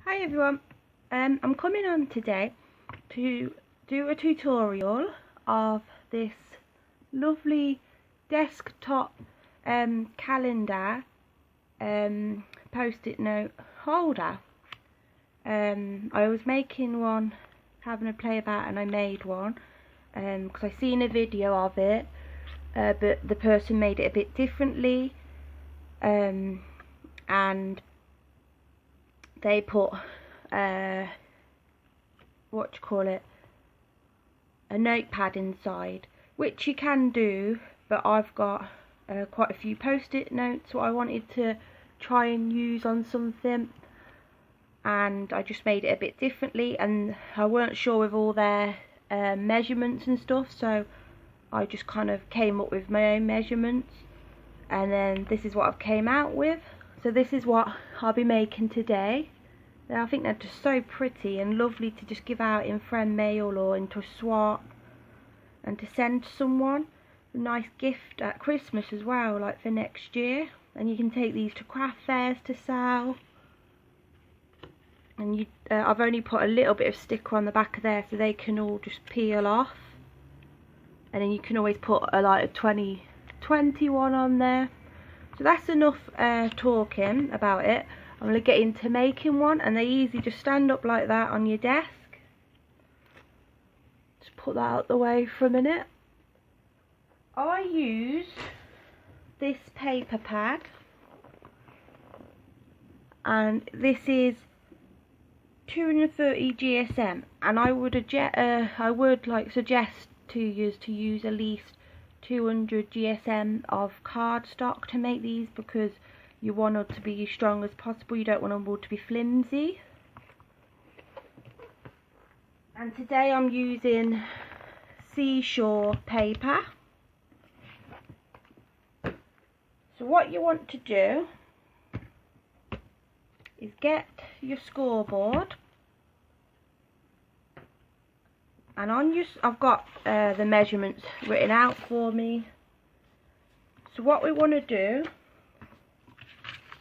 Hi everyone, I'm coming on today to do a tutorial of this lovely desktop calendar post-it note holder. I was making one, having a play about, and I made one because I seen a video of it, but the person made it a bit differently, and they put a notepad inside, which you can do, but I've got quite a few post-it notes so I wanted to try and use on something, and I just made it a bit differently, and I weren't sure with all their measurements and stuff, so I just kind of came up with my own measurements, and then this is what I've came out with. So this is what I'll be making today. I think they're just so pretty and lovely to just give out in friend mail or into a swap, and to send to someone. A nice gift at Christmas as well, like for next year. And you can take these to craft fairs to sell. And I've only put a little bit of sticker on the back of there so they can all just peel off. And then you can always put like a 2021 on there. So that's enough talking about it. I'm going to get into making one, and they easily just stand up like that on your desk. Just put that out the way for a minute. I use this paper pad, and this is 230 GSM, and I would suggest to you to use at least 200 GSM of cardstock to make these, because you want it to be as strong as possible. You don't want them to be flimsy. And today I'm using seashore paper. So what you want to do is get your scoreboard, and I've got the measurements written out for me. So what we want to do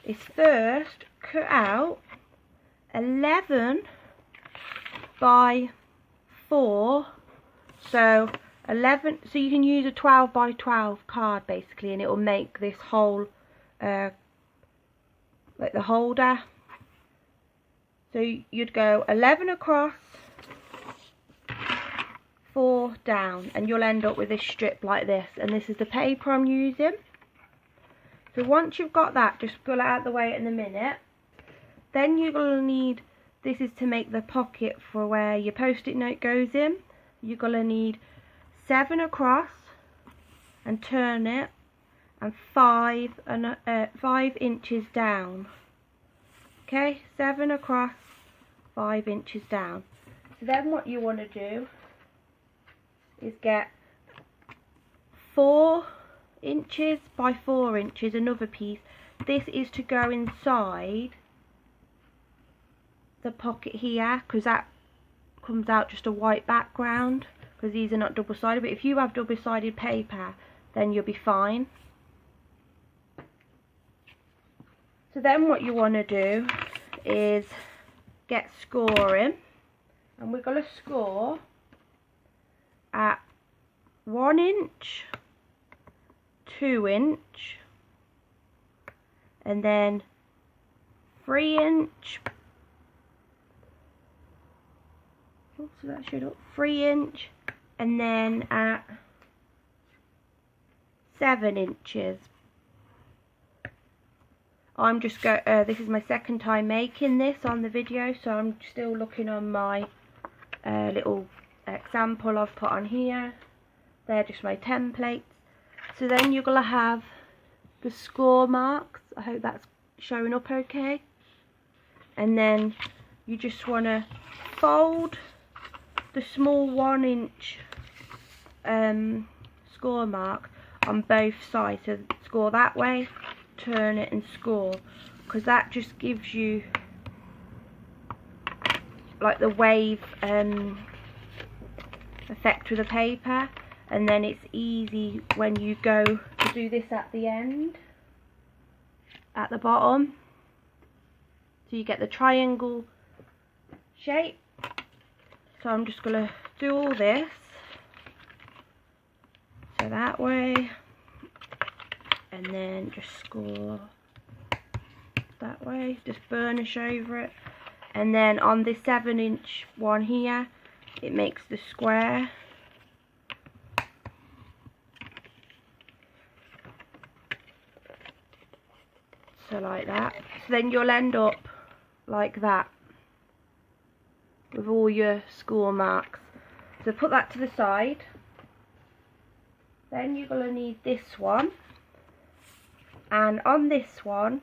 is first cut out 11 by 4, so 11, so you can use a 12 by 12 card basically, and it will make this whole like the holder. So you'd go 11 across, 4 down, and you'll end up with this strip like this, and this is the paper I'm using. So once you've got that, just pull it out of the way in a minute. Then you're going to need, this is to make the pocket for where your post-it note goes in. You're going to need 7 across and turn it, and 5 inches down. Okay, 7 across, 5 inches down. So then what you want to do is get 4 inches by 4 inches, another piece. This is to go inside the pocket here, because that comes out just a white background, because these are not double-sided. But if you have double-sided paper, then you'll be fine. So then what you want to do is get scoring, and we're going to score at 1 inch, 2 inch, and then 3 inch. Oh, so that should up 3 inch, and then at 7 inches. I'm just this is my second time making this on the video, so I'm still looking on my little example I've put on here. They're just my templates. So then you're going to have the score marks. I hope that's showing up okay. And then you just want to fold the small 1 inch score mark on both sides. So score that way, turn it and score, because that just gives you like the wave effect with the paper. And then it's easy when you go to do this at the end, at the bottom. So you get the triangle shape. So I'm just going to do all this. So that way. And then just score that way. Just burnish over it. And then on this 7-inch one here, it makes the square. So like that. So then you'll end up like that with all your score marks. So put that to the side. Then you're going to need this one. And on this one,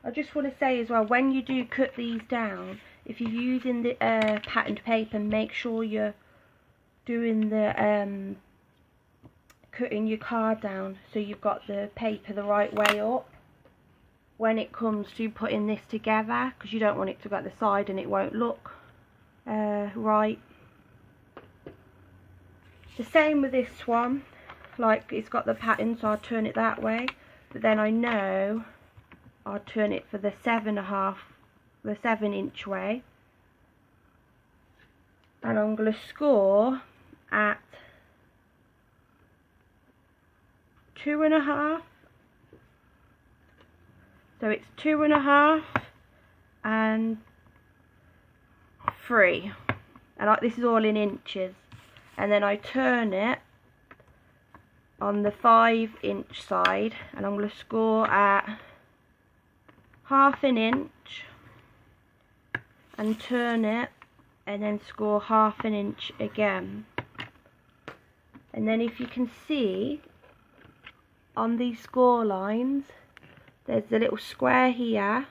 I just want to say as well, when you do cut these down, if you're using the patterned paper, make sure you're doing the cutting your card down so you've got the paper the right way up when it comes to putting this together, because you don't want it to go at the side and it won't look right. The same with this one, like it's got the pattern, so I'll turn it that way, but then I know I'll turn it for the 7-inch way, and I'm going to score at 2.5. So it's 2.5 and 3, and this is all in inches. And then I turn it on the 5-inch side, and I'm going to score at 1/2 inch, and turn it, and then score 1/2 inch again. And then if you can see on these score lines, there's the little square here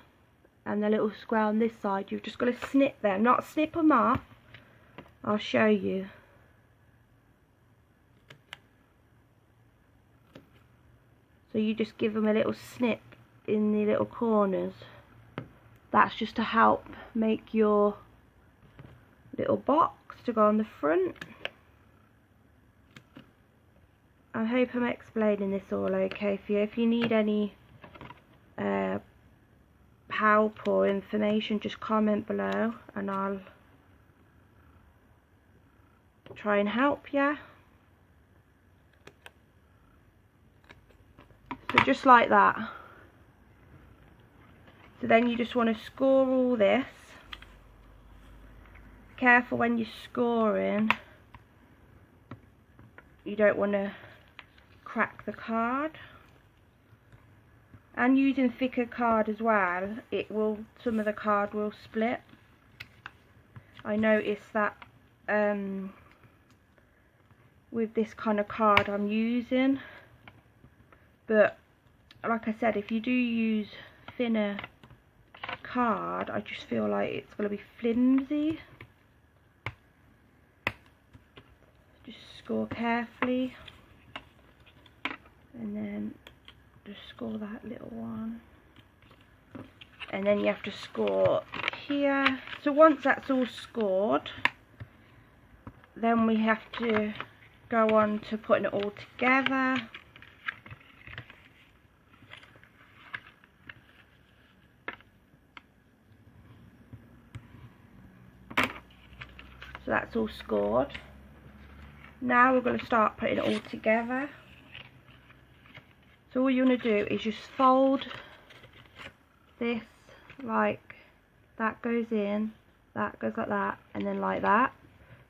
and the little square on this side. You've just got to snip them, not snip them off. I'll show you. So you just give them a little snip in the little corners. That's just to help make your little box to go on the front. I hope I'm explaining this all okay for you. If you need any help or information, just comment below and I'll try and help you. So just like that. So then you just want to score all this. Careful when you're scoring, you don't want to crack the card. And using thicker card as well, some of the card will split. I noticed that with this kind of card I'm using. But like I said, if you do use thinner card, I just feel like it's going to be flimsy. Just score carefully, and then just score that little one, and then you have to score here. So once that's all scored, then we have to go on to putting it all together. So that's all scored. Now we're going to start putting it all together. So all you're going to do is just fold this like that goes in, that goes like that, and then like that.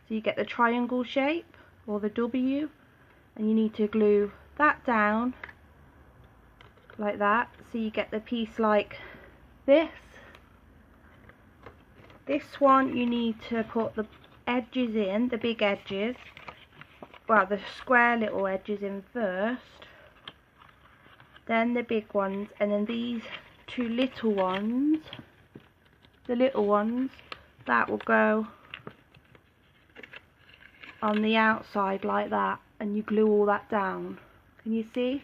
So you get the triangle shape or the W, and you need to glue that down like that, so you get the piece like this. This one you need to put the edges in, the big edges, well, the square little edges in first, then the big ones, and then these two little ones, the little ones, that will go on the outside like that, and you glue all that down. Can you see?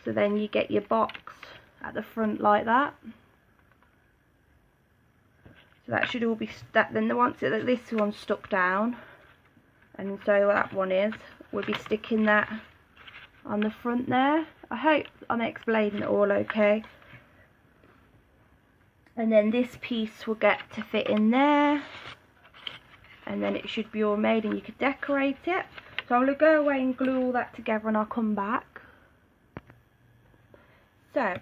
So then you get your box at the front like that. So that should all be then once this one's stuck down, and so that one is, we'll be sticking that on the front there. I hope I'm explaining it all okay. And then this piece will get to fit in there. and then it should be all made and you could decorate it. So I'm going to go away and glue all that together and I'll come back. So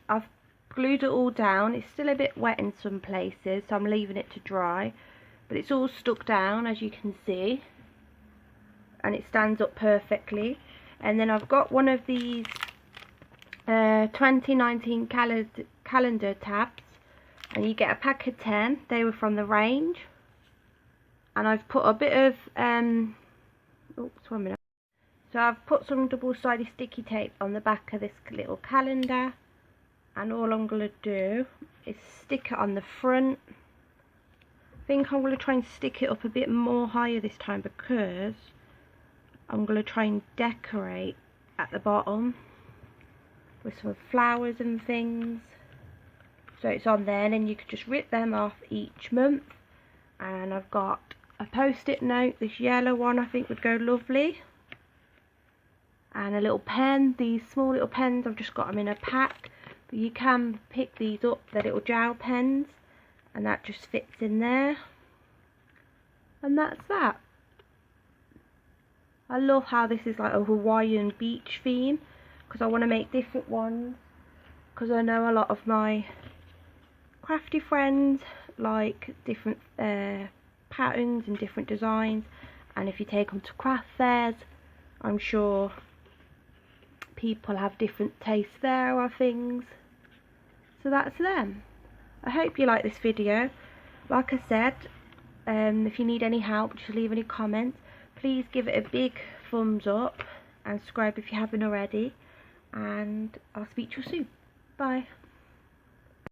I've glued it all down. It's still a bit wet in some places, so I'm leaving it to dry, but it's all stuck down, as you can see, and it stands up perfectly. And then I've got one of these 2019 calendar tabs, and you get a pack of 10. They were from the range, and I've put a bit of oops, 1 minute. So I've put some double-sided sticky tape on the back of this little calendar, and all I'm going to do is stick it on the front. I think I'm going to try and stick it up a bit more higher this time, because I'm going to try and decorate at the bottom with some flowers and things. So it's on there, and then you could just rip them off each month. And I've got a post-it note, this yellow one I think would go lovely, and a little pen. These small little pens, I've just got them in a pack, but you can pick these up, they're little gel pens, and that just fits in there. And that's that. I love how this is like a Hawaiian beach theme, because I want to make different ones, because I know a lot of my crafty friends like different patterns and different designs, and if you take them to craft fairs, I'm sure people have different tastes there or things. So that's them. I hope you like this video. Like I said, if you need any help, just leave any comments. Please give it a big thumbs up and subscribe if you haven't already, and I'll speak to you soon. Bye.